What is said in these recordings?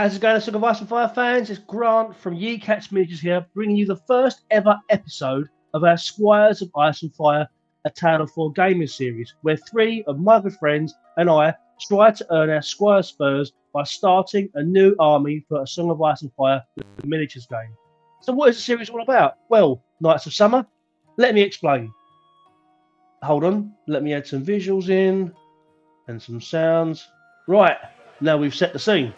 How's it going, Song of Ice and Fire fans? It's Grant from Yecats Miniatures here, bringing you the first ever episode of our Squires of Ice and Fire, a Tale of Four gaming series, where three of my good friends and I try to earn our Squire spurs by starting a new army for a Song of Ice and Fire miniatures game. So what is the series all about? Well, Knights of Summer? Let me explain. Hold on, let me add some visuals in and some sounds. Right, now we've set the scene.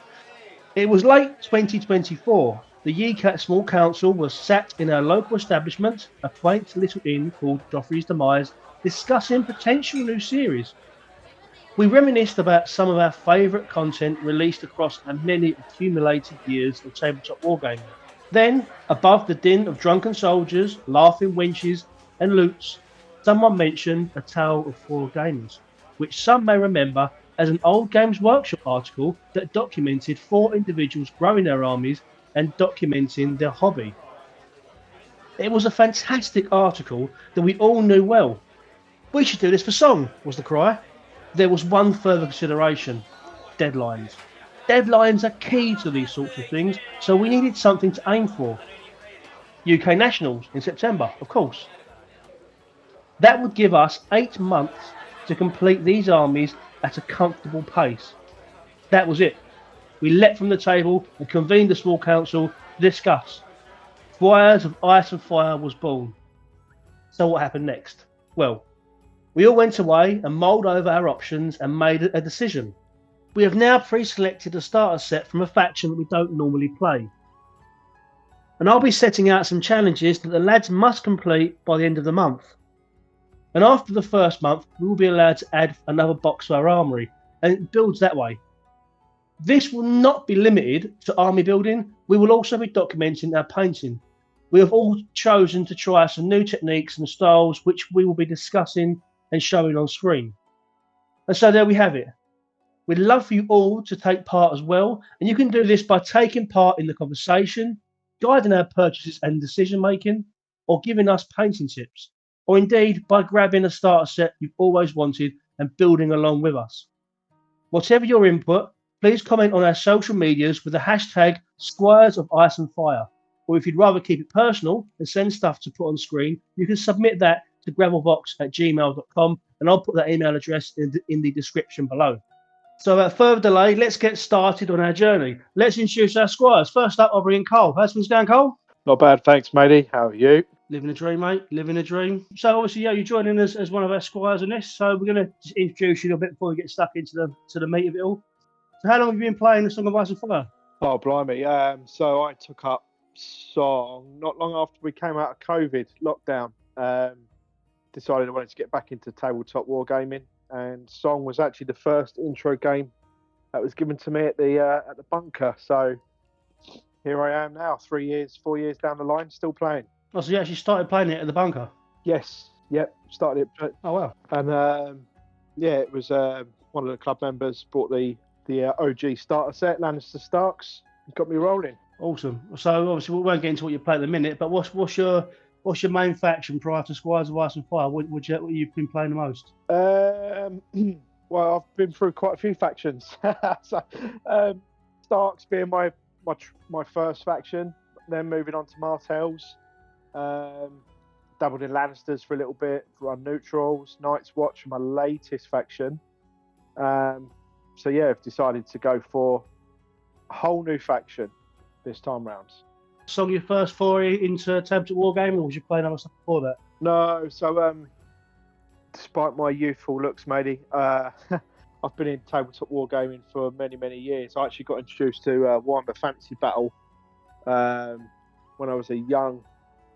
It was late 2024. The Yecats Small Council was sat in our local establishment, a quaint little inn called Joffrey's Demise, discussing potential new series. We reminisced about some of our favourite content released across our many accumulated years of tabletop wargaming. Then, above the din of drunken soldiers, laughing wenches, and loots, someone mentioned A Tale of Four Gamers, which some may remember as an old Games Workshop article that documented four individuals growing their armies and documenting their hobby. It was a fantastic article that we all knew well. We should do this for Song, was the cry. There was one further consideration: deadlines. Deadlines are key to these sorts of things, so we needed something to aim for. UK Nationals in September, of course. That would give us 8 months to complete these armies at a comfortable pace. That was it. We leapt from the table and convened the small council to discuss. Squires of Ice and Fire was born. So what happened next? Well, we all went away and mulled over our options and made a decision. We have now pre-selected a starter set from a faction that we don't normally play. And I'll be setting out some challenges that the lads must complete by the end of the month. And after the first month, we will be allowed to add another box to our armoury, and it builds that way. This will not be limited to army building. We will also be documenting our painting. We have all chosen to try some new techniques and styles, which we will be discussing and showing on screen. And so there we have it. We'd love for you all to take part as well, and you can do this by taking part in the conversation, guiding our purchases and decision making, or giving us painting tips, or indeed by grabbing a starter set you've always wanted and building along with us. Whatever your input, please comment on our social medias with the hashtag Squires of Ice and Fire, or if you'd rather keep it personal and send stuff to put on screen, you can submit that to gravelbox@gmail.com, and I'll put that email address in the description below. So without further delay, let's get started on our journey. Let's introduce our squires. First up, I'll bring in Karl. How's things going, Karl? Not bad, thanks, matey. How are you? Living a dream, mate. Living a dream. So obviously, yeah, you're joining us as one of our squires on this. So we're going to just introduce you a little bit before we get stuck into the meat of it all. So how long have you been playing the Song of Ice and Fire? Oh, blimey. So I took up Song not long after we came out of COVID lockdown. Decided I wanted to get back into tabletop wargaming, and Song was actually the first intro game that was given to me at the bunker. So here I am now, 4 years down the line, still playing. Oh, so you actually started playing it at the bunker? Yes, yep, started it. Oh, wow. And yeah, it was one of the club members brought the OG starter set, Lannister Starks, got me rolling. Awesome. So obviously we won't get into what you play at the minute, but what's your main faction prior to Squires of Ice and Fire? What you've been playing the most? Well, I've been through quite a few factions. So, Starks being my first faction, then moving on to Martells. Dabbled in Lannisters for a little bit, run Neutrals, Night's Watch, my latest faction. So yeah, I've decided to go for a whole new faction this time round. So your first foray into tabletop wargaming, or was you playing other stuff before that? No, so despite my youthful looks, matey, I've been in tabletop wargaming for many, many years. I actually got introduced to Warhammer Fantasy Battle when I was a young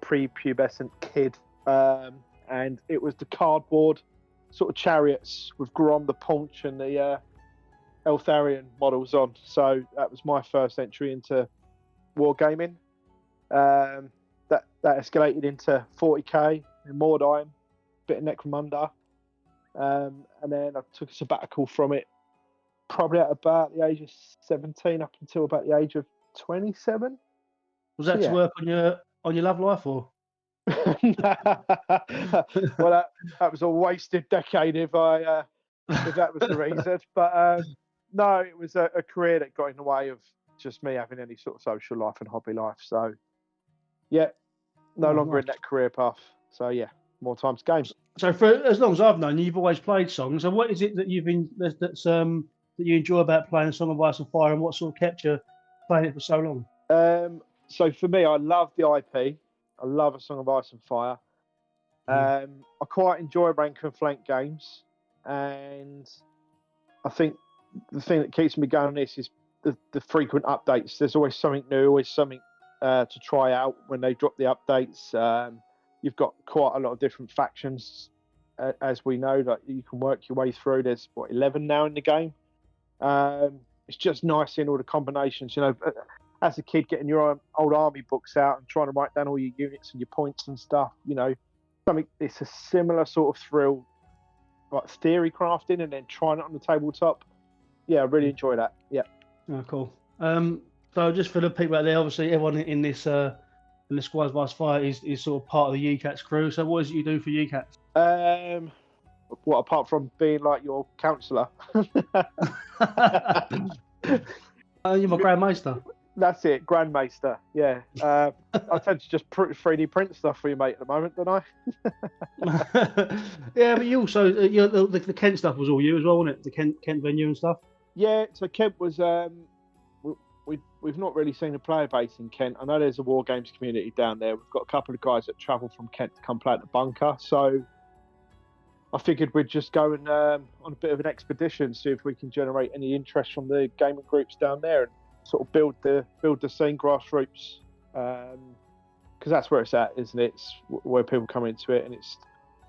prepubescent kid, and it was the cardboard sort of chariots with Grom the Paunch and the Eltharion models on. So that was my first entry into wargaming. That escalated into 40k in Mordheim, bit of Necromunda, and then I took a sabbatical from it probably at about the age of 17 up until about the age of 27. Was that to work on your love life, or? Well, that was a wasted decade if that was the reason. But no, it was a career that got in the way of just me having any sort of social life and hobby life. So, yeah, no longer in that career path. So, yeah, more time to games. So, for as long as I've known you, you've always played songs. So, what is it that that you enjoy about playing A Song of Ice and Fire, and what sort of kept you playing it for so long? So for me, I love the IP. I love A Song of Ice and Fire. I quite enjoy rank and flank games, and I think the thing that keeps me going on this is the frequent updates. There's always something new, always something to try out when they drop the updates. You've got quite a lot of different factions, as we know, that you can work your way through. There's 11 now in the game. It's just nice seeing all the combinations. As a kid, getting your old army books out and trying to write down all your units and your points and stuff. It's a similar sort of thrill, like theory crafting and then trying it on the tabletop. Yeah, I really enjoy that. Yeah. Oh, cool. So just for the people out there, obviously everyone in the Squires of Ice Fire is sort of part of the Yecats crew. So what is it you do for Yecats? What apart from being like your counsellor? You're my Grand Maester. That's it, Grandmaster. Yeah. I tend to just 3D print stuff for you, mate, at the moment, don't I? Yeah, but you also the Kent stuff was all you as well, wasn't it? The Kent venue and stuff. Yeah. So Kent was. We've not really seen a player base in Kent. I know there's a war games community down there. We've got a couple of guys that travel from Kent to come play at the bunker. So I figured we'd just go and on a bit of an expedition, see if we can generate any interest from the gaming groups down there, and sort of build the scene grassroots, because that's where it's at, isn't it? It's where people come into it, and it's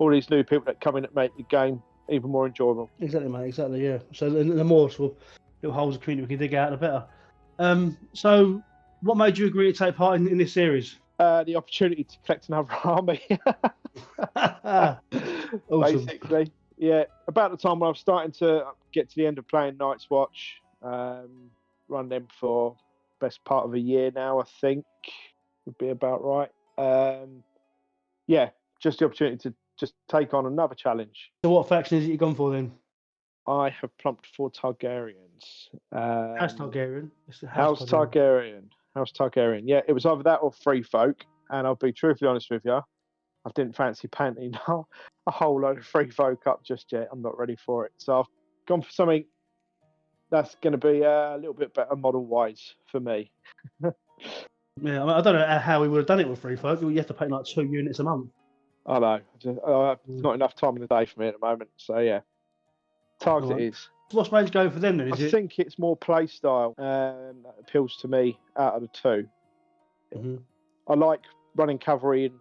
all these new people that come in that make the game even more enjoyable. Exactly, mate. Exactly, yeah. So the more sort of little holes of community we can dig out, the better. So what made you agree to take part in this series? The opportunity to collect another army. Awesome. Basically, yeah. About the time when I was starting to get to the end of playing Night's Watch, run them for best part of a year now, I think would be about right. Yeah, just the opportunity to just take on another challenge. So what faction is it you've gone for then? I have plumped for Targaryens. House Targaryen. House Targaryen. Yeah, it was either that or Free Folk, and I'll be truthfully honest with you, I didn't fancy panting a whole load of Free Folk up just yet. I'm not ready for it, so I've gone for something that's going to be a little bit better model-wise for me. Yeah, I don't know how we would have done it with Free Folk. You have to pay like 2 units a month. I know. There's not enough time in the day for me at the moment, so yeah. Target it is. What's made you go for them then? I think it's more play style that appeals to me out of the two. Mm-hmm. I like running cavalry in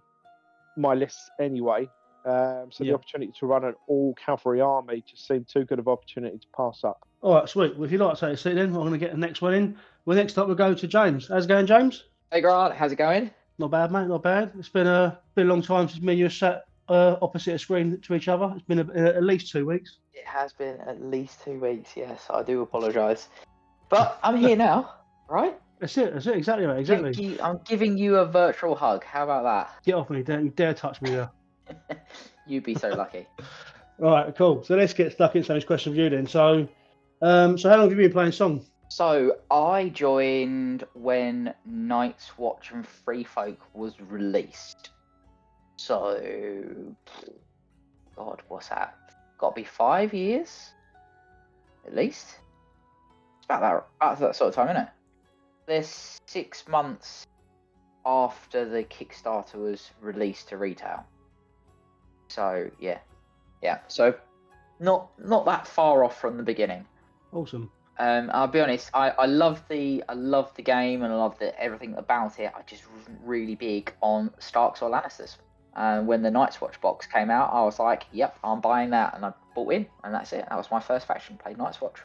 my lists anyway, the opportunity to run an all cavalry army just seemed too good of an opportunity to pass up. All right, sweet. Well, if you'd like to take a seat then, I'm going to get the next one in. Well, next up we'll go to James. How's it going, James? Hey, Grant. How's it going? Not bad, mate. Not bad. It's been a long time since me and you sat opposite a screen to each other. It's been at least 2 weeks. It has been at least 2 weeks, yes. I do apologise. But I'm here now, right? That's it. Exactly, mate. Exactly. I'm giving you a virtual hug. How about that? Get off me. Don't you dare touch me there. You'd be so lucky. All right, cool. So let's get stuck into this question for you then. So how long have you been playing Song? So I joined when Night's Watch and Free Folk was released. So, God, what's that? Got to be 5 years, at least. It's about that sort of time, isn't it? There's 6 months after the Kickstarter was released to retail. So yeah. So not that far off from the beginning. Awesome. I'll be honest. I love the game and I love everything about it. I just wasn't really big on Starks or Lannisters. When the Night's Watch box came out, I was like, "Yep, I'm buying that," and I bought in, and that's it. That was my first faction. Played Night's Watch.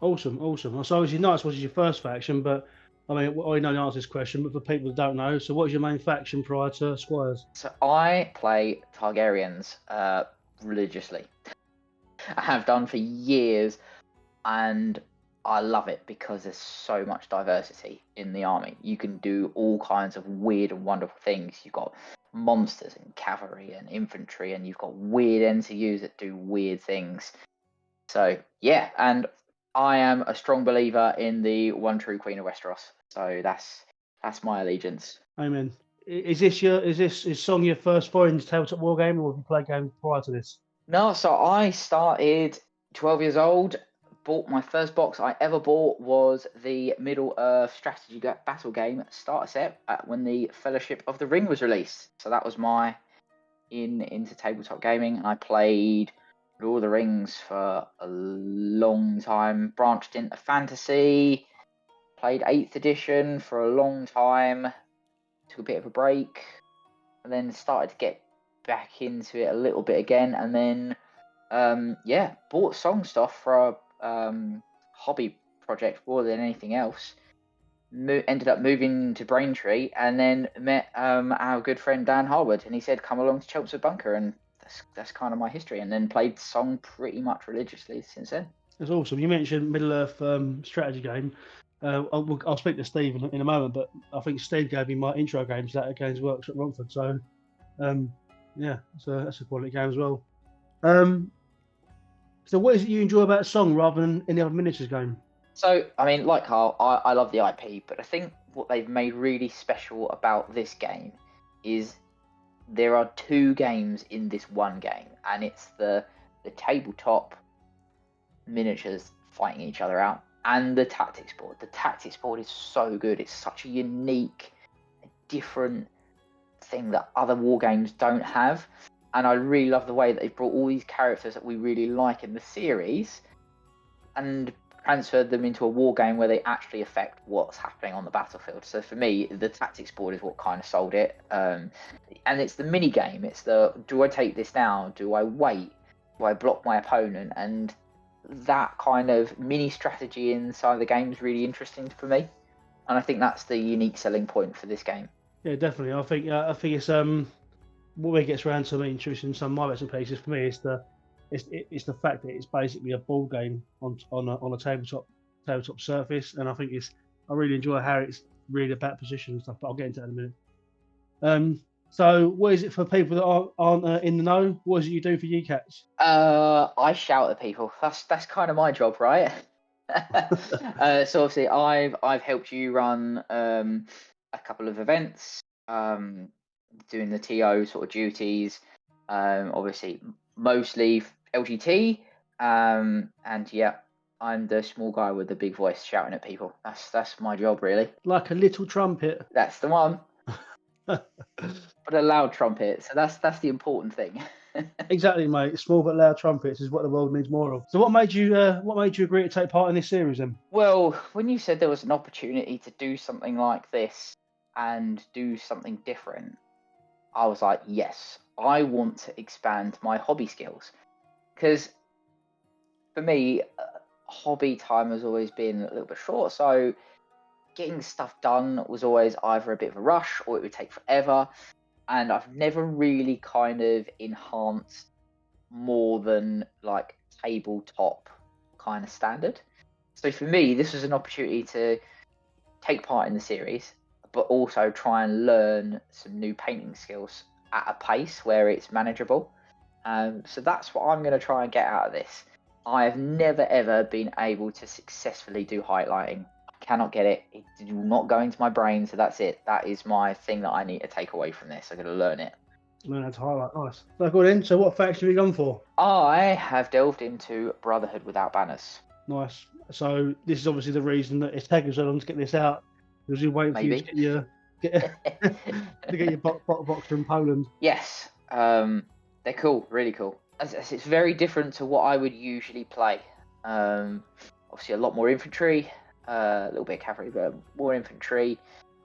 Awesome. So obviously Night's Watch is your first faction, but I mean, I know the answer to this question, but for people that don't know, so what is your main faction prior to Squires? So I play Targaryens religiously. I have done for years, and I love it because there's so much diversity in the army. You can do all kinds of weird and wonderful things. You've got monsters and cavalry and infantry, and you've got weird NCUs that do weird things. So yeah, and I am a strong believer in the one true Queen of Westeros. So that's my allegiance. Amen. Is Song your first foray into tabletop wargaming, or have you played games prior to this? No, so I started 12 years old. Bought my first box I ever bought was the Middle Earth strategy battle game starter set when the Fellowship of the Ring was released. So that was my into tabletop gaming. I played Lord of the Rings for a long time, branched into fantasy, played 8th edition for a long time, took a bit of a break, and then started to get back into it a little bit again, and then bought song stuff for a hobby project more than anything else. Ended up moving to Braintree, and then met our good friend Dan Harwood, and he said come along to Chelmsford Bunker, and that's kind of my history, and then played song pretty much religiously since then. That's awesome. You mentioned Middle Earth strategy game. I'll speak to Steve in a moment, but I think Steve gave me my intro game to that Games Workshop at Romford. So, so that's a quality game as well. So what is it you enjoy about Song rather than any other miniatures game? So, I mean, like Karl, I love the IP, but I think what they've made really special about this game is there are 2 games in this one game, and it's the tabletop miniatures fighting each other out, and the tactics board. The tactics board is so good. It's such a unique, different thing that other war games don't have. And I really love the way that they've brought all these characters that we really like in the series and transferred them into a war game where they actually affect what's happening on the battlefield. So for me, the tactics board is what kind of sold it. And it's the mini game. It's do I take this now? Do I wait? Do I block my opponent? And that kind of mini strategy inside the game is really interesting for me, and I think that's the unique selling point for this game. Yeah, definitely. I think it's what gets around to me interesting in some of my bits and pieces for me is it's the fact that it's basically a ball game on a tabletop surface, and I think I really enjoy how it's really about position and stuff. But I'll get into that in a minute. So, what is it for people that aren't in the know? What is it you do for Yecats? I shout at people. That's kind of my job, right? So obviously, I've helped you run a couple of events, doing the TO sort of duties. Obviously, mostly LGT, and yeah, I'm the small guy with the big voice shouting at people. That's my job, really. Like a little trumpet. That's the one. But a loud trumpet, so that's the important thing. Exactly, mate. Small but loud trumpets is what the world needs more of. So what made you agree to take part in this series then? Well, when you said there was an opportunity to do something like this and do something different, I was like, yes, I want to expand my hobby skills. Because for me, hobby time has always been a little bit short, so getting stuff done was always either a bit of a rush or it would take forever. And I've never really kind of enhanced more than like tabletop kind of standard. So for me, this was an opportunity to take part in the series, but also try and learn some new painting skills at a pace where it's manageable. So that's what I'm going to try and get out of this. I have never ever been able to successfully do highlighting. Cannot get it. It will not go into my brain, so that's it. That is my thing that I need to take away from this. I'm going to learn it. Learn how to highlight. Nice. So go in. So what faction have you gone for? I have delved into Brotherhood Without Banners. Nice. So this is obviously the reason that it's taken so long to get this out, because you're waiting for you to get your box from Poland. Yes. They're cool. Really cool. It's very different to what I would usually play. Obviously a lot more infantry. A little bit of cavalry, but more infantry,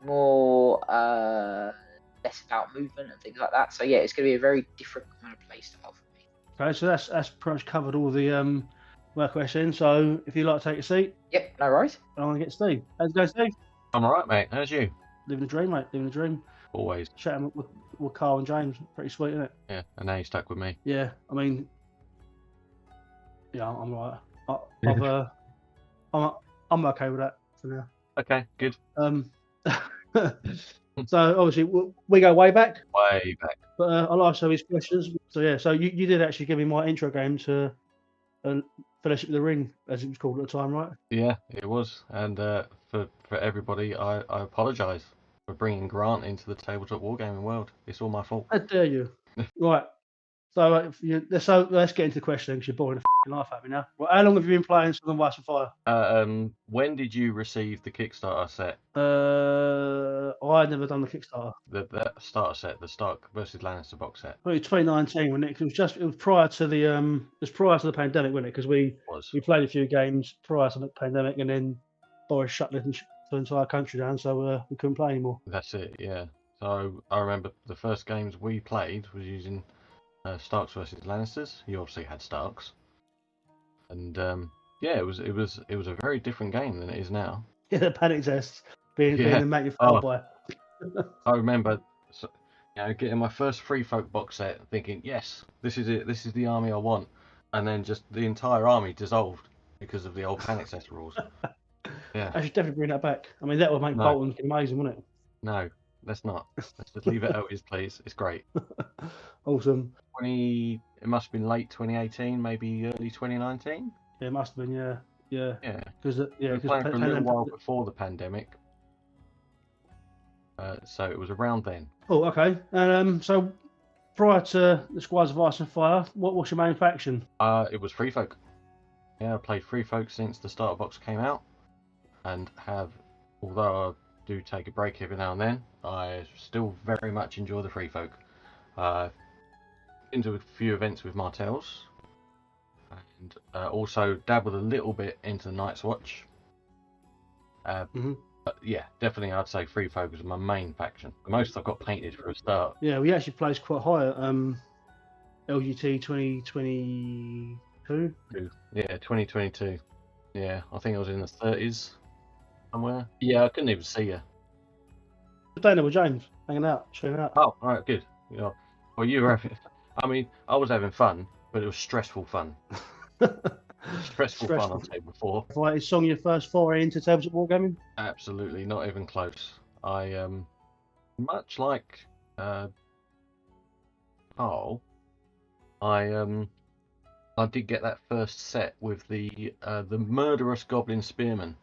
more less about movement and things like that. So yeah, it's going to be a very different kind of play style for me. Okay, so that's pretty much covered all the work questions. So if you'd like to take a seat. Yep, no worries. I want to get Steve. How's it going, Steve? I'm alright, mate. How's you? Living the dream, mate. Living the dream. Always. Chatting with Karl and James. Pretty sweet, isn't it? Yeah, and now you're stuck with me. Yeah, I mean, yeah, I'm right. I'm okay with that for now. Okay, good. So obviously we go way back. Way back. But I like some of his questions. So yeah, so you did actually give me my intro game to Fellowship of the Ring, as it was called at the time, right? Yeah, it was. And for everybody, I apologise for bringing Grant into the tabletop wargaming world. It's all my fault. How dare you? Right. So, let's get into the question because you're boring the f***ing life out of me now. Well, how long have you been playing Squires of Ice and Fire? When did you receive the Kickstarter set? I never done the Kickstarter. The starter set, the Stark versus Lannister box set. Well, it was 2019, wasn't it? It was prior to the pandemic, wasn't it? Because we played a few games prior to the pandemic, and then Boris shut the entire country down, so we couldn't play anymore. That's it, yeah. So I remember the first games we played was using Starks versus Lannisters. You obviously had Starks, and yeah, it was a very different game than it is now. Yeah, the panic tests being magnified by. I remember, getting my first Free Folk box set, thinking, yes, this is it. This is the army I want, and then just the entire army dissolved because of the old panic test rules. Yeah, I should definitely bring that back. I mean, that would make Bolton amazing, wouldn't it? No, let's not. Let's just leave it how it is, please. It's great. Awesome. It must have been late 2018, maybe early 2019. Yeah, it must have been. Yeah. Because we were playing for a little while before the pandemic, so it was around then. Oh, okay. And so prior to the Squires of Ice and Fire, what was your main faction? It was Free Folk. Yeah, I played Free Folk since the starter box came out, and although I do take a break every now and then, I still very much enjoy the Free Folk. Into a few events with Martells, and also dabbled a little bit into the Night's Watch. But yeah, definitely I'd say Free Folk is my main faction. The most I've got painted for a start. Yeah, we actually placed quite high at LGT 2022. Yeah, 2022. Yeah, I think I was in the 30s somewhere. Yeah, I couldn't even see you. Dana with James, hanging out, chilling out. Oh, all right, good. Yeah. Well, you were having... I mean, I was having fun, but it was stressful fun. Stressful fun, I'll say before. Right, is Song your first foray into tabletop wargaming? Absolutely, not even close. I much like Karl, I did get that first set with the murderous goblin spearmen,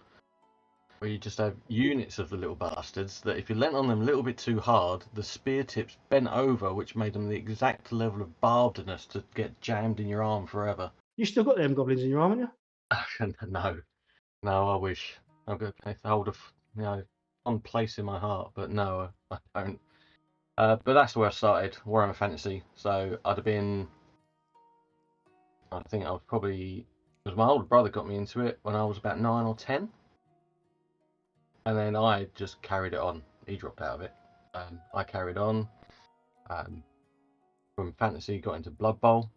where you just have units of the little bastards that if you leant on them a little bit too hard, the spear tips bent over, which made them the exact level of barbedness to get jammed in your arm forever. You still got them goblins in your arm, haven't you? No, I wish. I've got to hold on place in my heart, but no, I don't. But that's where I started, Warhammer Fantasy. So I'd have been, I think I was probably, because my older brother got me into it when I was about 9 or 10. And then I just carried it on. He dropped out of it. I carried on. From Fantasy, got into Blood Bowl.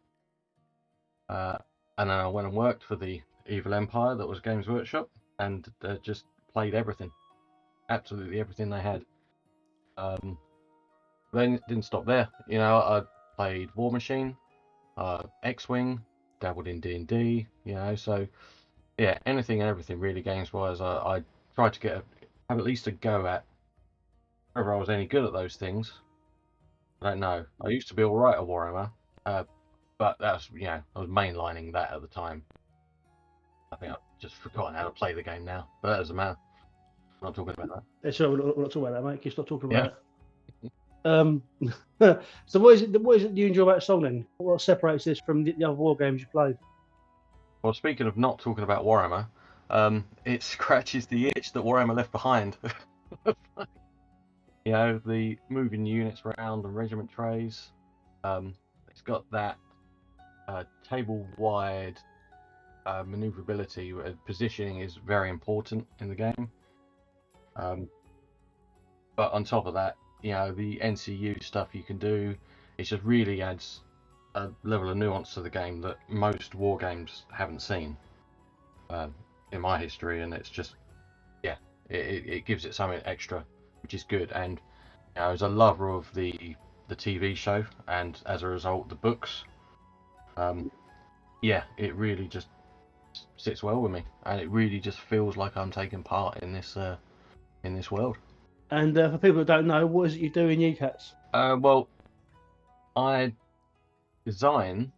And then I went and worked for the Evil Empire that was Games Workshop. And just played everything. Absolutely everything they had. Then it didn't stop there. I played War Machine, X-Wing, dabbled in D&D, so yeah, anything and everything really games-wise. I tried to have at least a go at whether I was any good at those things. I don't know. I used to be alright at Warhammer, but that's, I was mainlining that at the time. I think I've just forgotten how to play the game now, but that doesn't matter. I'm not talking about that. Yeah, sure, we're not talking about that, mate. Can you stop talking about it? So what is it you enjoy about Song then? What separates this from the other war games you played? Well, speaking of not talking about Warhammer, it scratches the itch that Warhammer left behind. The moving units around and regiment trays. It's got that table-wide maneuverability. Positioning is very important in the game. But on top of that, the NCU stuff you can do, it just really adds a level of nuance to the game that most war games haven't seen in my history, and it's just, it gives it something extra, which is good. And as a lover of the TV show, and as a result the books, it really just sits well with me, and it really just feels like I'm taking part in this world. And for people that don't know, what is it you do in Yecats? Well, I design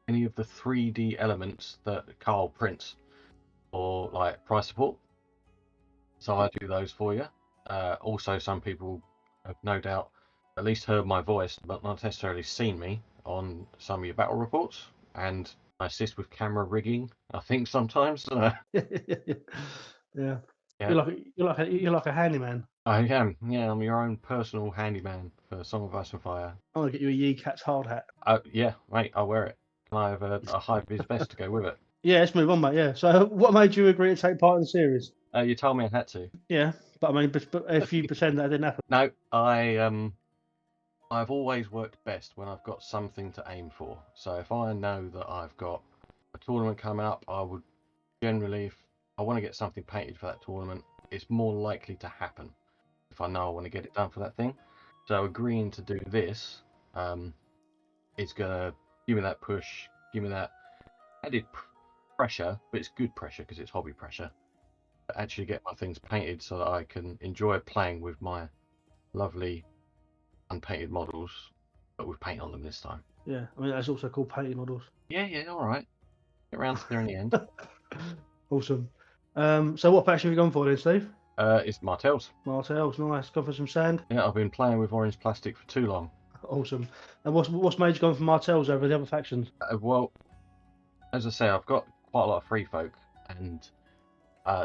any of the 3D elements that Karl prints for like price support. So I do those for you. Also, some people have no doubt at least heard my voice, but not necessarily seen me on some of your battle reports. And I assist with camera rigging, I think sometimes. Yeah. Yeah. You're like a handyman. I am. Yeah, I'm your own personal handyman for Song of Ice and Fire. I want to get you a Yecats hard hat. Yeah, mate, I'll wear it. Can I have a high-vis vest to go with it? Yeah, let's move on, mate. Yeah. So, what made you agree to take part in the series? You told me I had to. Yeah, but I mean, but if you pretend that didn't happen. No, I've always worked best when I've got something to aim for. So if I know that I've got a tournament coming up, I would generally, if I want to get something painted for that tournament, it's more likely to happen if I know I want to get it done for that thing. So agreeing to do this is gonna give me that push, give me that added pressure, but it's good pressure because it's hobby pressure. To actually get my things painted so that I can enjoy playing with my lovely unpainted models, but with paint on them this time. Yeah, I mean that's also called painted models. Yeah, all right. Get around to there in the end. Awesome. So what faction have you gone for then, Steve? It's Martell's. Martell's, nice. Gone for some sand. Yeah, I've been playing with orange plastic for too long. Awesome. And what's made you go for Martell's over the other factions? Well, as I say, I've got quite a lot of free folk, and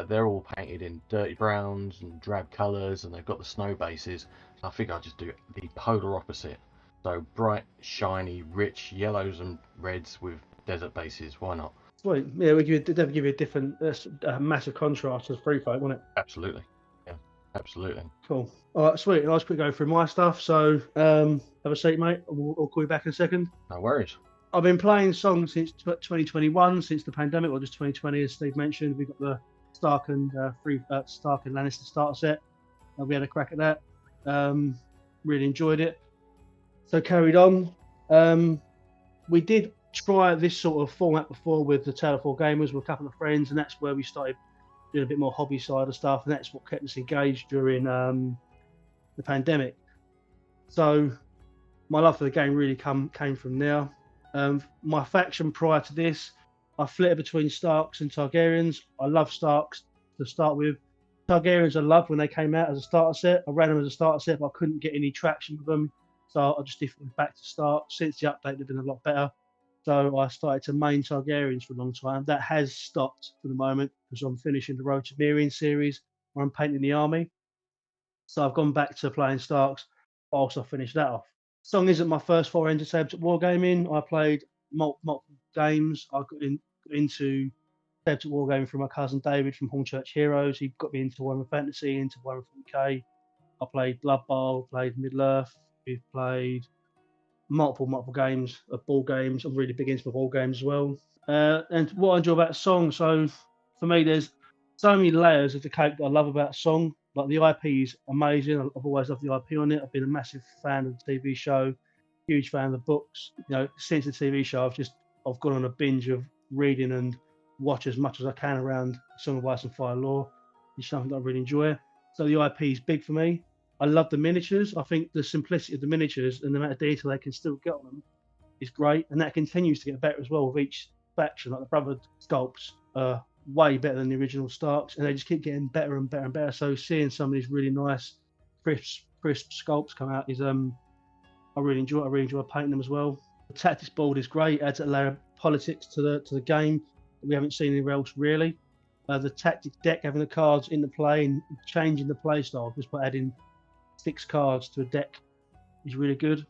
they're all painted in dirty browns and drab colours, and they've got the snow bases. So I figure I'll just do the polar opposite. So bright, shiny, rich yellows and reds with desert bases. Why not? Sweet. Yeah, we definitely give you a different, massive contrast to free folk, wouldn't it? Absolutely. Yeah, absolutely. Cool. All right, sweet. I'll just quick go through my stuff. So have a seat, mate. I'll call you back in a second. No worries. I've been playing songs since 2021, since the pandemic, or just 2020, as Steve mentioned. We've got the Stark and Lannister starter set. We had a crack at that. Really enjoyed it. So carried on. We did try this sort of format before with the Tale of Four Gamers with a couple of friends, and that's where we started doing a bit more hobby side of stuff, and that's what kept us engaged during the pandemic. So my love for the game really came from there. My faction prior to this, I flitted between Starks and Targaryens. I love Starks to start with. Targaryens I loved when they came out as a starter set. I ran them as a starter set, but I couldn't get any traction with them. So I just defaulted back to Stark. Since the update, they've been a lot better. So I started to main Targaryens for a long time. That has stopped for the moment because I'm finishing the Road to Mirian series where I'm painting the army. So I've gone back to playing Starks whilst I finish that off. Song isn't my first foray into tabletop wargaming. I played multiple games. I got into tabletop wargaming from my cousin David from Hornchurch Heroes. He got me into Warhammer Fantasy, into Warhammer 40k. I played Blood Bowl, played Middle-earth. We've played multiple games of ball games. I'm really big into the ball games as well. And what I enjoy about Song, so for me, there's so many layers of the cake that I love about Song. Like the IP is amazing. I've always loved the IP on it. I've been a massive fan of the TV show, huge fan of the books. You know, since the TV show, I've gone on a binge of reading and watch as much as I can around Song of Ice and Fire lore. It's something that I really enjoy. So the IP is big for me. I love the miniatures. I think the simplicity of the miniatures and the amount of detail they can still get on them is great, and that continues to get better as well with each faction. Like the Brotherhood sculpts are way better than the original Starks, and they just keep getting better and better and better. So seeing some of these really nice, crisp sculpts come out is I really enjoy. I really enjoy painting them as well. The tactics board is great. Adds a layer of politics to the game that we haven't seen anywhere else really. The tactics deck, having the cards in the play and changing the play style just by adding 6 cards to a deck is really good.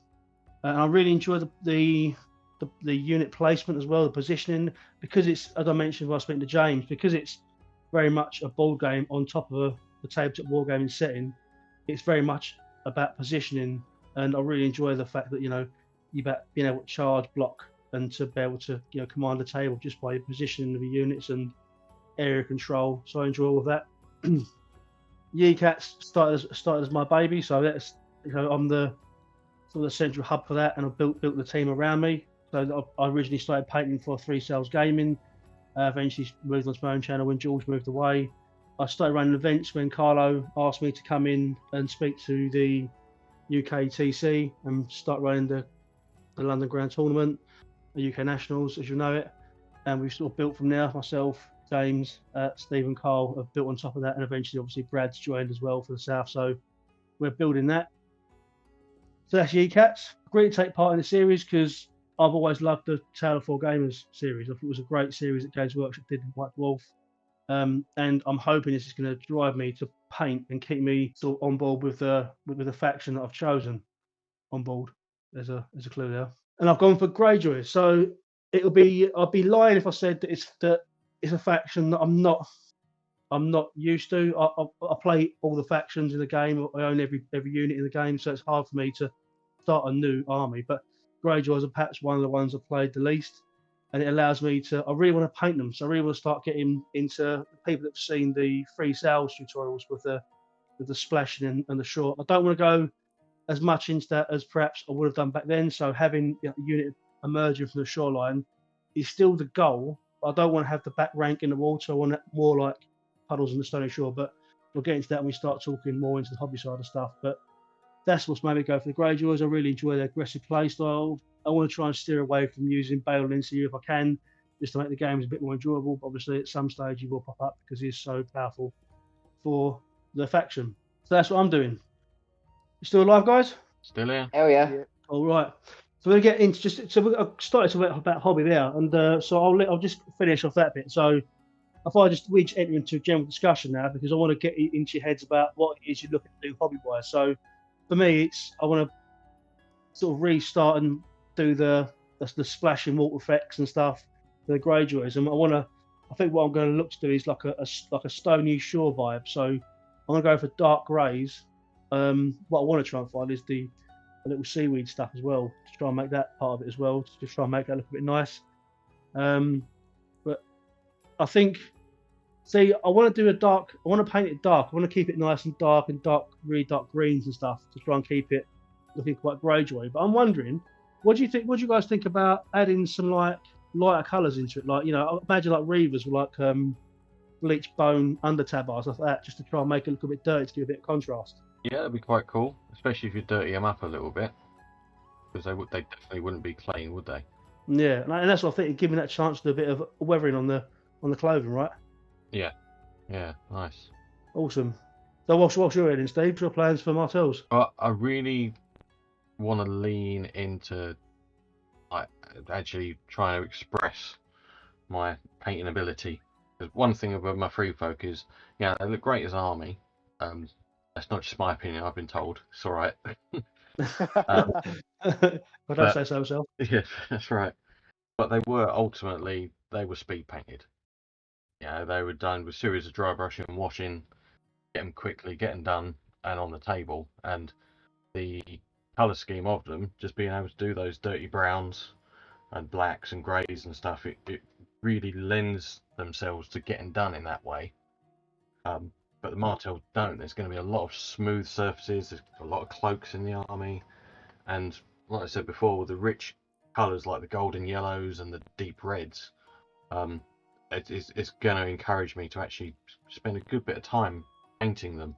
And I really enjoy the unit placement as well, the positioning, because it's, as I mentioned when I was speaking to James, because it's very much a board game on top of the tabletop wargaming setting. It's very much about positioning, and I really enjoy the fact that you're about being able to charge, block, and to be able to command the table just by your positioning of the units and area control. So I enjoy all of that. Yecats started as my baby, so that's I'm the sort of the central hub for that, and I built the team around me. So I originally started painting for 3 Sales Gaming, eventually moved on to my own channel when George moved away. I started running events when Carlo asked me to come in and speak to the UK TC and start running the London Grand Tournament. UK Nationals, as you know it, and we've sort of built from there. Myself, James, Steve and Karl have built on top of that, and eventually obviously Brad's joined as well for the South, so we're building that. So that's Yecats. Great to take part in the series because I've always loved the Tale of Four Gamers series. I thought it was a great series that Games Workshop did with White Dwarf. And I'm hoping this is going to drive me to paint and keep me sort of on board with the faction that I've chosen on board. There's a clue there. And I've gone for Greyjoy. So I'd be lying if I said that it's a faction that I'm not used to. I play all the factions in the game. I own every unit in the game, so it's hard for me to start a new army. But Greyjoys are perhaps one of the ones I've played the least, and it allows me to. I really want to paint them, so I really want to start getting into the people that've seen the free sales tutorials with the splashing and the short. I don't want to go as much into that as perhaps I would have done back then. So having a unit emerging from the shoreline is still the goal. But I don't want to have the back rank in the water. I want it more like puddles in the stony shore. But we'll get into that when we start talking more into the hobby side of stuff. But that's what's made me go for the Greyjoys. I really enjoy their aggressive play style. I want to try and steer away from using Bale and Lindsay if I can, just to make the games a bit more enjoyable. But obviously, at some stage, he will pop up because he's so powerful for the faction. So that's what I'm doing. You still alive, guys? Still here. Hell yeah. All right. So we'll get into I started to talk about hobby there, and so I'll just finish off that bit. So if we just enter into a general discussion now, because I want to get into your heads about what it is you're looking to do hobby-wise. So for me, I want to sort of restart and do the splashing water effects and stuff for the Greyjoys, and I think what I'm going to look to do is like a stony shore vibe. So I'm going to go for dark greys. What I want to try and find is the little seaweed stuff as well, to try and make that part of it as well, to try and make that look a bit nice. But I think, I want to paint it dark. I want to keep it nice and dark, really dark greens and stuff, to try and keep it looking quite Greyjoy. But I'm wondering, what do you guys think about adding some like lighter colours into it? Like, imagine like Reavers with like bleached bone under tab bars, stuff like that, just to try and make it look a bit dirty, to give a bit of contrast. Yeah, that'd be quite cool, especially if you dirty them up a little bit, because they definitely wouldn't be clean, would they? Yeah, and that's what I think, giving that chance to do a bit of weathering on the clothing, right? Yeah, nice. Awesome. So what's your heading, Steve? What's your plans for Martells? I really want to lean into like actually trying to express my painting ability. Because one thing about my free folk is, they look great as an army. That's not just my opinion. I've been told it's all right. I don't say so myself. Yeah, that's right. But they were speed painted. They were done with a series of dry brushing and washing, get them quickly, get them done and on the table. And the colour scheme of them, just being able to do those dirty browns and blacks and greys and stuff, it really lends themselves to getting done in that way. But the Martells don't. There's going to be a lot of smooth surfaces. There's a lot of cloaks in the army, and like I said before, with the rich colours like the golden yellows and the deep reds, it's going to encourage me to actually spend a good bit of time painting them,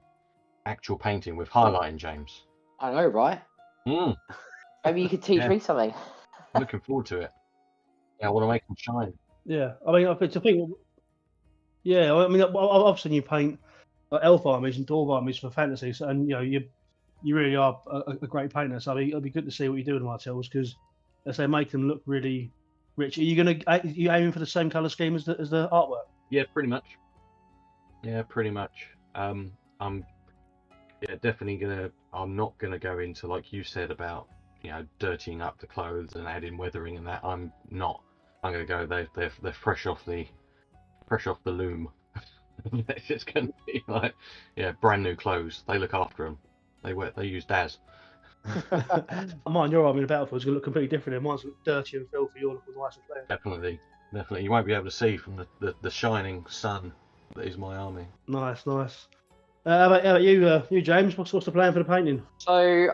actual painting with highlighting, James. I know, right? Maybe you could teach me something. I'm looking forward to it. I want to make them shine. Yeah, I mean, I think. Yeah, I mean, I've seen you paint elf armies and dwarf armies for fantasy, and you really are a great painter. So it'll be good to see what you do with Martells, because as they make them look really rich. Are you aiming for the same colour scheme as the artwork? Yeah, pretty much. I'm definitely gonna. I'm not gonna go into, like you said, about dirtying up the clothes and adding weathering and that. I'm not. I'm gonna go. They're fresh off the loom. It's just gonna be like, brand new clothes. They look after them. They use Daz. Mine, your army in the battlefield is gonna look completely different. Mine's look dirty and filthy. Yours look nice and clean. Definitely. You won't be able to see from the shining sun that is my army. Nice. How about you, James? What's the plan for the painting? So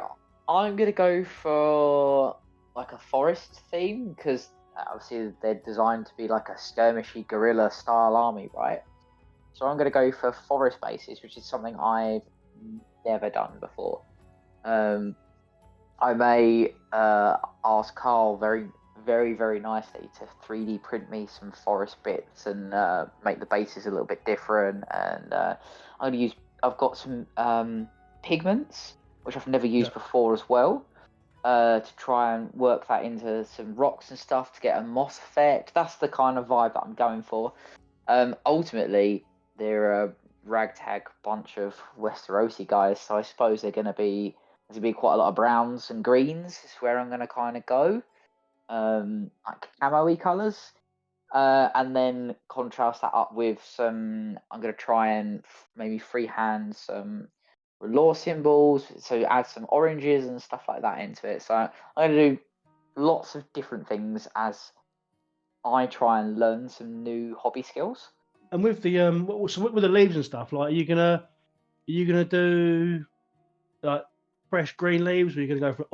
I'm gonna go for like a forest theme, because obviously they're designed to be like a skirmishy guerrilla style army, right? So I'm gonna go for forest bases, which is something I've never done before. I may ask Karl very, very, very nicely to 3D print me some forest bits and make the bases a little bit different. And I've got some pigments, which I've never used before as well, to try and work that into some rocks and stuff to get a moss effect. That's the kind of vibe that I'm going for. Ultimately, they're a ragtag bunch of Westerosi guys, so I suppose there's going to be quite a lot of browns and greens is where I'm going to kind of go, like camo-y colours, and then contrast that up with some. I'm going to try and maybe freehand some law symbols, so add some oranges and stuff like that into it. So I'm going to do lots of different things as I try and learn some new hobby skills. And with the with the leaves and stuff, like, are you gonna do like fresh green leaves, or are you gonna go for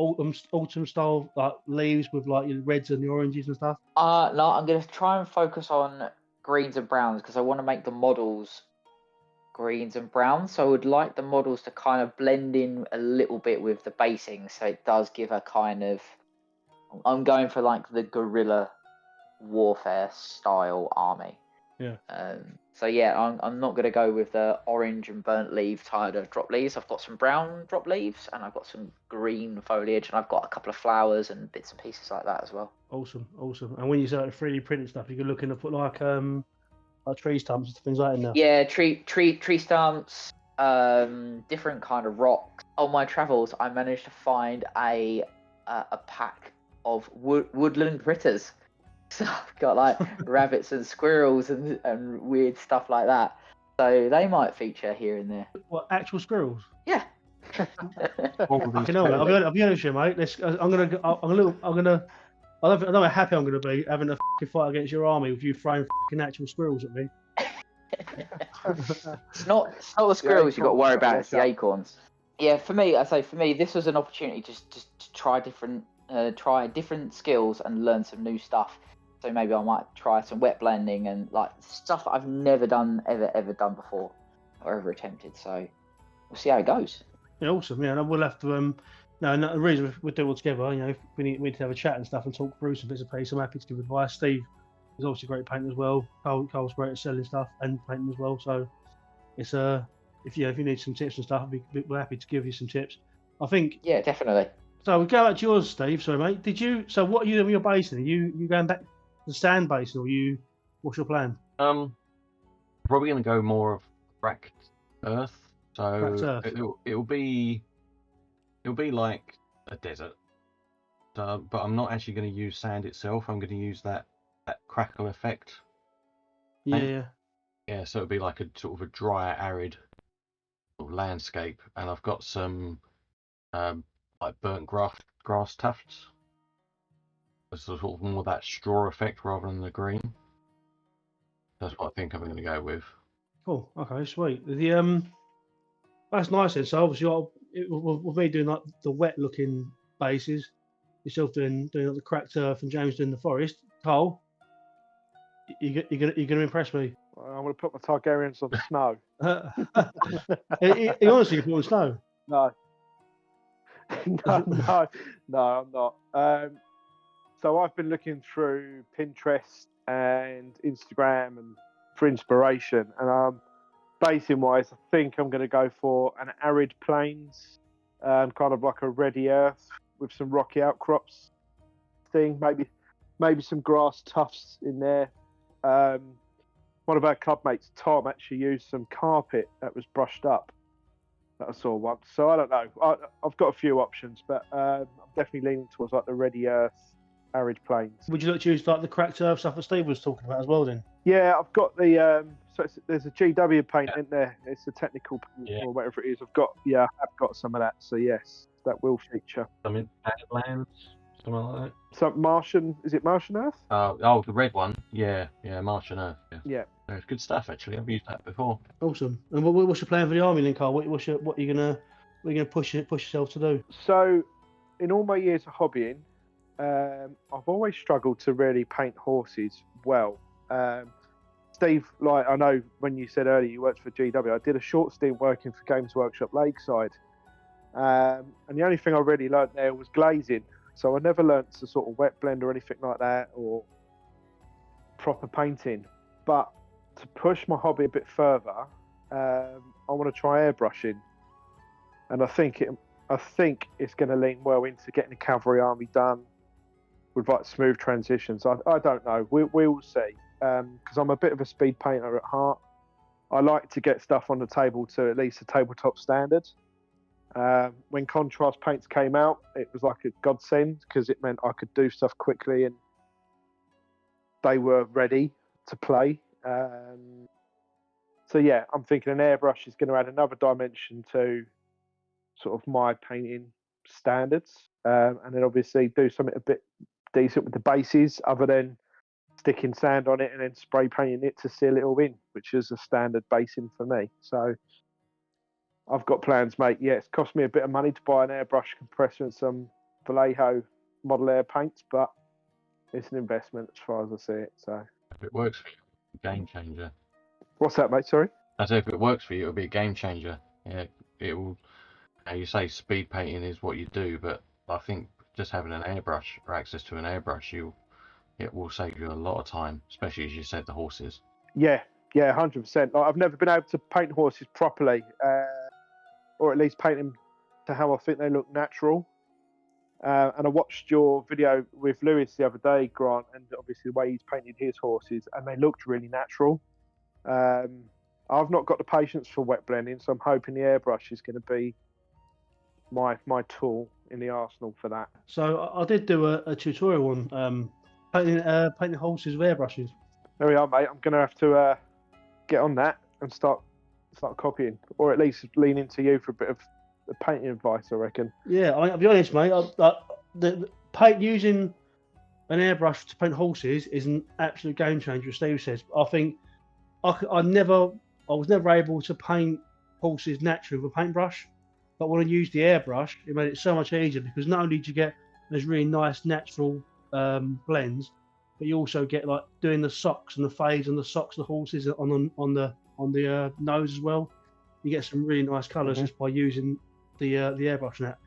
autumn style like leaves with like your reds and the oranges and stuff? No, I'm gonna try and focus on greens and browns because I want to make the models greens and browns. So I would like the models to kind of blend in a little bit with the basing, so it does give a kind of. I'm going for like the guerrilla warfare style army. Yeah. So yeah, I'm not going to go with the orange and burnt leaf tired of drop leaves. I've got some brown drop leaves and I've got some green foliage and I've got a couple of flowers and bits and pieces like that as well. Awesome. And when you say like 3D printed stuff, you can look in to put like tree stumps and things like that in there. Yeah, tree stumps, different kind of rocks. On my travels, I managed to find a pack of woodland critters. So I've got like rabbits and squirrels and weird stuff like that. So they might feature here and there. What, actual squirrels? Yeah. Fucking hell, I'll be honest with you, mate. I don't know how happy I'm gonna be having a fucking fight against your army with you throwing fucking actual squirrels at me. It's not the squirrels you've got to worry about. It's the acorns. Yeah, for me, this was an opportunity just to try different skills and learn some new stuff. So maybe I might try some wet blending and like stuff that I've never done ever done before or ever attempted. So we'll see how it goes. Yeah, awesome. Yeah, and we'll have to the reason we're doing it all together, you know, we need to have a chat and stuff and talk through some bits of pieces. I'm happy to give advice. Steve is obviously a great painter as well. Karl's great at selling stuff and painting as well. So it's if you need some tips and stuff, we're happy to give you some tips. I think. Yeah, definitely. So we go back to yours, Steve. Sorry, mate. So what are you doing with your basin? Are you going back to the sand basin, or what's your plan? Probably going to go more of cracked earth. So it'll be like a desert. But I'm not actually going to use sand itself. I'm going to use that crackle effect. Yeah. Yeah. So it'll be like a sort of a dry, arid landscape, and I've got some like burnt grass tufts. It's sort of more that straw effect rather than the green. That's what I think I'm going to go with. Cool. Okay, sweet. That's nice then. So obviously, with me doing like the wet-looking bases, yourself doing like the cracked earth, and James doing the forest. Karl, you're gonna impress me. I'm going to put my Targaryens on the snow. He honestly put on snow. No, I'm not. So I've been looking through Pinterest and Instagram and for inspiration, and basing wise, I think I'm going to go for an arid plains, kind of like a ready earth with some rocky outcrops thing. Maybe some grass tufts in there. One of our club mates, Tom, actually used some carpet that was brushed up that I saw once. So I don't know. I've got a few options, but I'm definitely leaning towards like the ready earth, arid plains. Would you look to use like the cracked earth stuff that Steve was talking about as well then? Yeah, I've got the there's a GW paint in there. It's a technical paint or whatever it is. I've got some of that. So yes, that will feature. Some in Badlands, something like that. Some Martian, is it Martian Earth? The red one. Yeah, Martian Earth. Yeah. It's good stuff actually. I've used that before. Awesome. And what's your plan for the army then, Karl? What are you gonna push yourself to do? So, in all my years of hobbying, I've always struggled to really paint horses well. Steve, like I know when you said earlier you worked for GW, I did a short stint working for Games Workshop Lakeside, and the only thing I really learnt there was glazing. so I never learnt to sort of wet blend or anything like that, or proper painting. But to push my hobby a bit further, I want to try airbrushing, and I think it's going to lean well into getting the cavalry army done with like smooth transitions. I don't know. We will see. Because I'm a bit of a speed painter at heart. I like to get stuff on the table to at least a tabletop standard. When contrast paints came out, it was like a godsend because it meant I could do stuff quickly and they were ready to play. So yeah, I'm thinking an airbrush is going to add another dimension to sort of my painting standards, and then obviously do something a bit decent with the bases, other than sticking sand on it and then spray painting it to seal it all in, which is a standard basing for me. So I've got plans, mate. Yeah, it's cost me a bit of money to buy an airbrush compressor and some Vallejo model air paints, but it's an investment as far as I see it. So If it works for you, game changer. what's that, mate? Sorry? I say if it works for you, it'll be a game changer. Yeah, it will. You say speed painting is what you do, but I think just having an airbrush or access to an airbrush, it will save you a lot of time, especially as you said, the horses. Yeah, 100%. Like, I've never been able to paint horses properly, or at least paint them to how I think they look natural. And I watched your video with Lewis the other day, Grant, and obviously the way he's painted his horses, and they looked really natural. I've not got the patience for wet blending, so I'm hoping the airbrush is going to be my tool in the arsenal for that. So I did do a tutorial on painting horses with airbrushes. There we are, mate. I'm going to have to get on that and start copying, or at least lean into you for a bit of painting advice, I reckon. Yeah, I'll be honest, mate. Using an airbrush to paint horses is an absolute game changer, as Steve says. I think I was never able to paint horses naturally with a paintbrush, but when I used the airbrush, it made it so much easier, because not only did you get those really nice natural blends, but you also get like doing the socks and the fades on the socks of the horses on the nose as well. You get some really nice colours just by using the airbrush and that.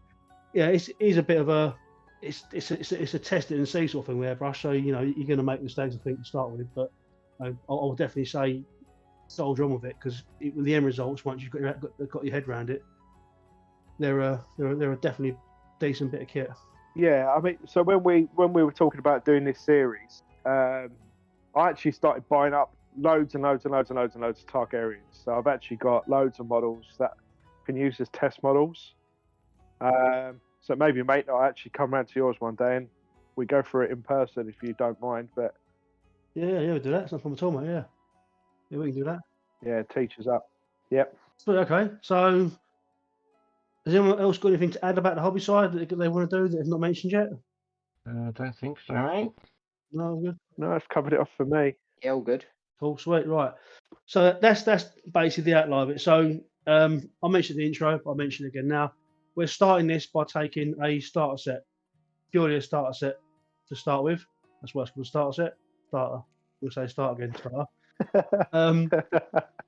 Yeah, it is a bit of a it's a test it and see sort of thing with airbrush. So you're going to make mistakes, I think, to start with, but I will definitely say soldier on with it, because the end results, once you've got your head around it, they're a definitely decent bit of kit. Yeah, I mean, so when we were talking about doing this series, I actually started buying up loads of Targaryens. So I've actually got loads of models that can use as test models. So maybe, mate, I'll actually come round to yours one day and we go through it in person, if you don't mind. But yeah, we'll do that. It's not a problem at all, mate. Yeah, we can do that. Yeah, teach us up. Yep. Okay, so has anyone else got anything to add about the hobby side that they want to do that they've not mentioned yet? I don't think so, mate. No, good. No, I've covered it off for me. Yeah, all good. Cool, sweet, right. So that's basically the outline of it. So I mentioned the intro, but I'll mention it again now. We're starting this by taking a starter set, purely a starter set to start with. That's what it's called, a starter set. Starter. We'll say start again, starter.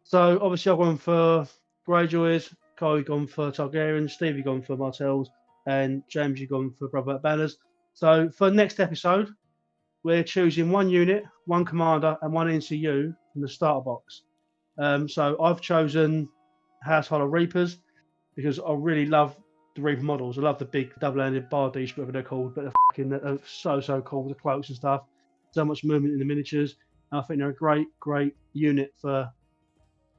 So obviously I've gone for Greyjoys, Karl, you've gone for Targaryen, Steve, you've gone for Martells, and James, you've gone for Brother Banners. So for next episode, we're choosing one unit, one commander, and one NCU from the starter box. So I've chosen Household of Reapers because I really love the Reaper models. I love the big double-handed bardiche, whatever they're called, but they're so cool with the cloaks and stuff. So much movement in the miniatures. And I think they're a great unit for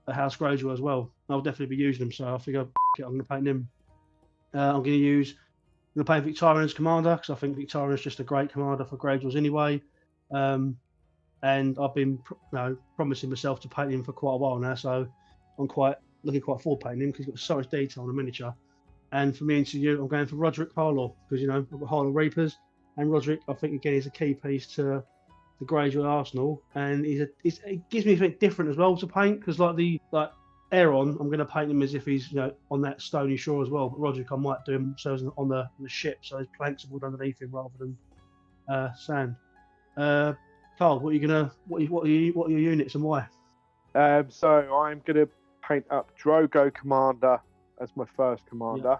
a House Greyjoy as well. I'll definitely be using them, so I figure I'm going to paint them. I'm going to paint Victorian as commander, because I think Victorian is just a great commander for Greyjoys anyway. And I've been promising myself to paint him for quite a while now, so I'm looking quite forward to painting him, because he's got so much detail on the miniature. And for me and you, I'm going for Roderick Parlour, because I've got Heart of Reapers, and Roderick, I think, again, is a key piece to the Greyjoy arsenal, and it gives me something different as well to paint, because like Aeron, I'm going to paint him as if he's on that stony shore as well. But Roderick, I might do him so on the ship, so his planks are wood underneath him rather than sand. Karl, what are your units and why? So I'm going to paint up Drogo Commander as my first commander.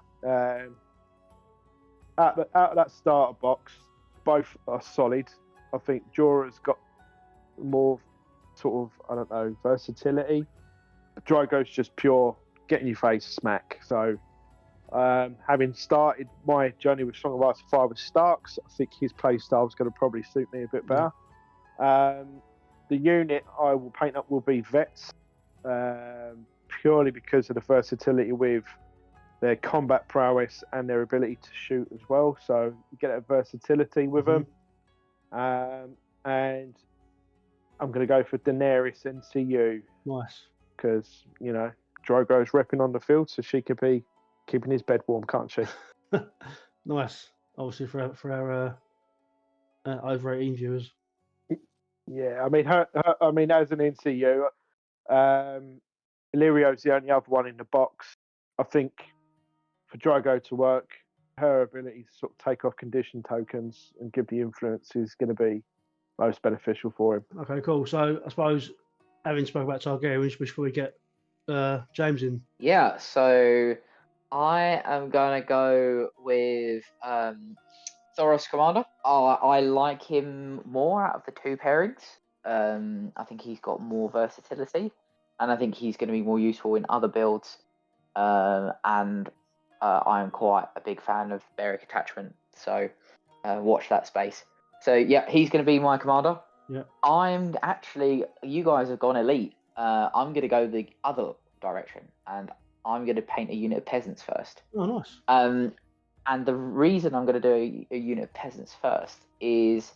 out of that starter box, both are solid. I think Jorah's got more sort of, I don't know, versatility. Drogo's just pure get in your face smack. So having started my journey with Song of Ice and Fire with Starks, I think his play style is going to probably suit me a bit better. The unit I will paint up will be Vets, purely because of the versatility with their combat prowess and their ability to shoot as well. So you get that versatility with them. And I'm going to go for Daenerys NCU. Nice. Because, you know, Drogo's repping on the field, so she could be keeping his bed warm, can't she? Nice. Obviously for our over 18 viewers. Yeah, I mean, I mean, as an NCU, Illyrio's the only other one in the box. I think for Drogo to work, her ability to sort of take off condition tokens and give the influence is going to be most beneficial for him. Okay, cool. So I suppose, having spoken about Targaryen, which we get James in? Yeah, so I am going to go with Thoros Commander. I like him more out of the two pairings. I think he's got more versatility, and I think he's going to be more useful in other builds. And I'm quite a big fan of Beric Attachment, so watch that space. So yeah, he's going to be my commander. Yeah. I'm actually, you guys have gone elite. I'm going to go the other direction, and I'm going to paint a unit of peasants first. Oh, nice. And the reason I'm going to do a unit of peasants first is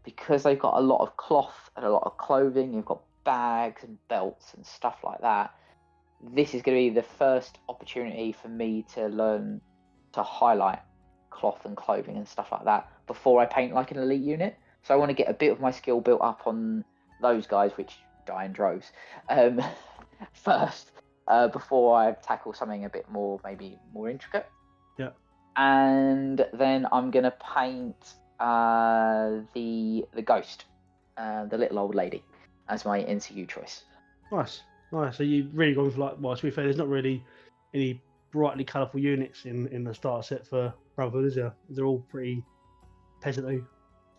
because they've got a lot of cloth and a lot of clothing. You've got bags and belts and stuff like that. This is going to be the first opportunity for me to learn to highlight cloth and clothing and stuff like that before I paint like an elite unit. So I want to get a bit of my skill built up on those guys, which die in droves, first, before I tackle something a bit more, maybe more intricate. Yeah. And then I'm going to paint the ghost, the little old lady, as my NCU choice. Nice. So you've really gone for, like, well, to be fair, there's not really any brightly colourful units in the starter set for Brotherhood, is there? They're all pretty peasant-y.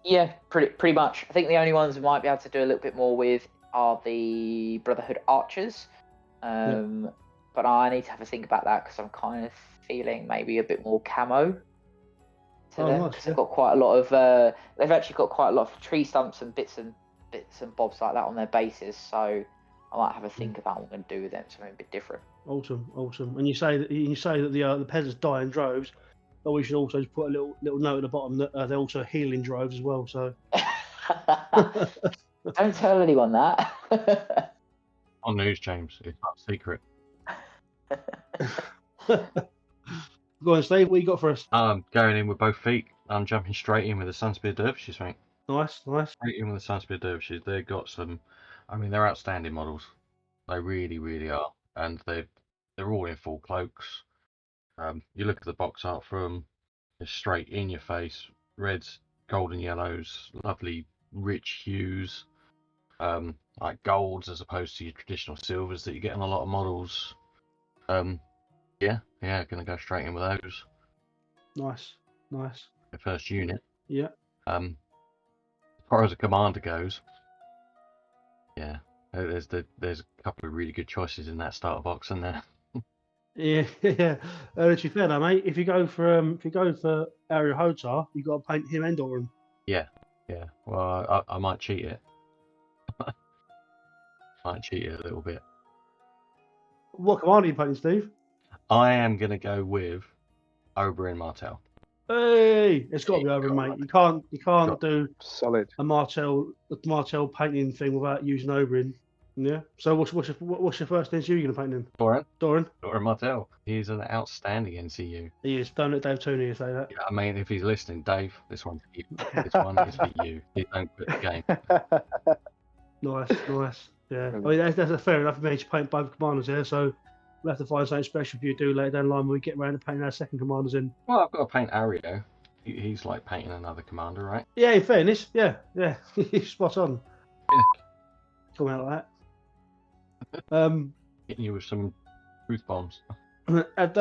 Yeah, pretty much. I think the only ones we might be able to do a little bit more with are the Brotherhood archers. But I need to have a think about that because I'm kind of feeling maybe a bit more camo to them. Nice, Because they've got quite a lot of they've actually got quite a lot of tree stumps and bits and bobs like that on their bases. So I might have a think about what I'm going to do with them, something a bit different. Awesome. And you say that the peasants die in droves, but we should also just put a little note at the bottom that they also heal in droves as well. So don't tell anyone that. On news, James. It's not a secret. Go on, Steve. What you got for us? I'm going in with both feet. I'm jumping straight in with the Sunspear Dervishes, mate. Nice. Straight in with the Sunspear Dervishes. They've got some. I mean, they're outstanding models. They really, really are, and they're all in full cloaks. You look at the box art for them. It's straight in your face. Reds, golden yellows, lovely rich hues. Like golds as opposed to your traditional silvers that you get in a lot of models. Yeah, gonna go straight in with those. Nice. The first unit. Yeah. As far as a commander goes, yeah, there's a couple of really good choices in that starter box, isn't there? Yeah. To be fair, though, mate, if you go for Ariel Hotar, you got to paint him and Doran. Yeah. Well, I might cheat it. Might cheat it a little bit. What commander are you painting, Steve? I am gonna go with Oberyn Martell. Hey, it's got to be Oberyn, mate. You can't do solid a Martell painting thing without using Oberyn. Yeah. So what's your first NCU you're gonna paint him? Doran Martell. He's an outstanding NCU. He is. Don't let Dave Tooney say that. Yeah, I mean, if he's listening, Dave, this one's for you. This one is for you. Please don't quit the game. Nice. Yeah. I mean, that's fair enough. We to paint both commanders here, so we'll have to find something special for you to do later down the line when we get around to painting our second commanders in. Well, I've got to paint Ario. He's like painting another commander, right? Yeah, in fairness, yeah. He's spot on. Yeah. Come out like that. Hitting you with some truth bombs. I've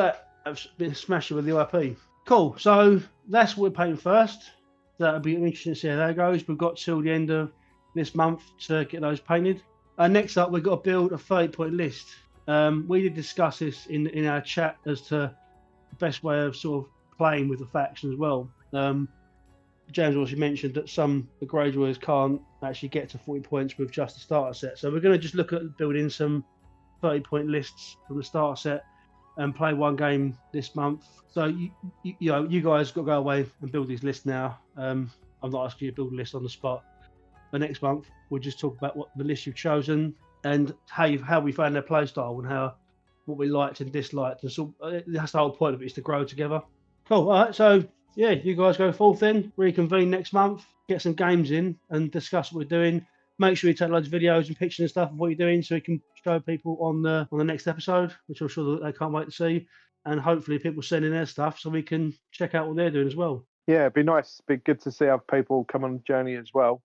been smashing with the IP. Cool. So that's what we're painting first. That'll be interesting to see how that goes. We've got till the end of this month to get those painted. Next up, we've got to build a 30-point list. We did discuss this in our chat as to the best way of sort of playing with the faction as well. James also mentioned that some the Greyjoys can't actually get to 40 points with just the starter set. So we're going to just look at building some 30-point lists from the starter set and play one game this month. So you guys got to go away and build these lists now. I'm not asking you to build a list on the spot. But next month we'll just talk about what the list you've chosen and how we found their play style and what we liked and disliked. And so that's the whole point of it, is to grow together. Cool. All right. So yeah, you guys go forth then, reconvene next month, get some games in and discuss what we're doing. Make sure you take loads of videos and pictures and stuff of what you're doing so we can show people on the next episode, which I'm sure that they can't wait to see. And hopefully people send in their stuff so we can check out what they're doing as well. Yeah, it'd be nice. It'd be good to see other people come on the journey as well.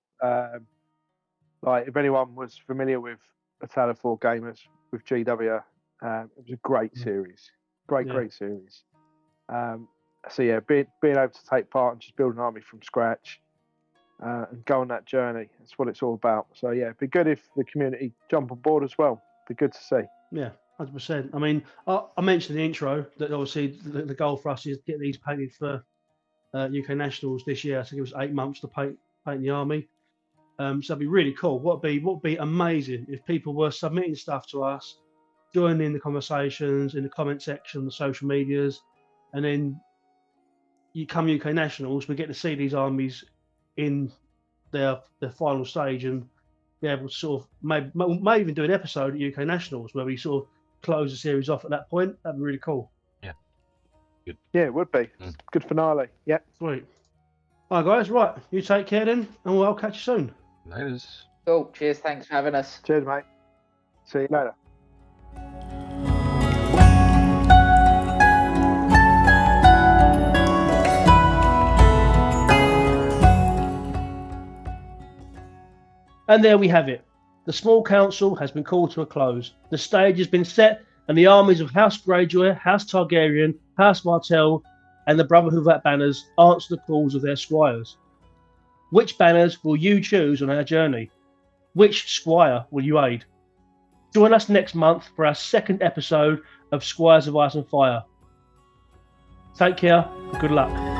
Like if anyone was familiar with A Tale of Four Gamers with GW, it was a great series. Great series. So yeah, being able to take part and just build an army from scratch and go on that journey, that's what it's all about. So yeah, it'd be good if the community jump on board as well. It'd be good to see. Yeah, 100%. I mean, I mentioned in the intro that obviously the goal for us is to get these painted for UK Nationals this year. So it was 8 months to paint the army. So it'd be really cool. What would be amazing if people were submitting stuff to us, joining in the conversations in the comment section, the social medias, and then you come UK Nationals, we get to see these armies in their final stage and be able to sort of may even do an episode at UK Nationals where we sort of close the series off at that point. That'd be really cool. Yeah. Good. Yeah, it would be. Good finale. Yeah. Sweet. All right, guys. Right. You take care then, and I'll catch you soon. Laters. Cool. Cheers. Thanks for having us. Cheers, mate. See you later. And there we have it. The small council has been called to a close. The stage has been set, and the armies of House Greyjoy, House Targaryen, House Martell, and the Brotherhood of Banners answer the calls of their squires. Which banners will you choose on our journey? Which squire will you aid? Join us next month for our second episode of Squires of Ice and Fire. Take care and good luck.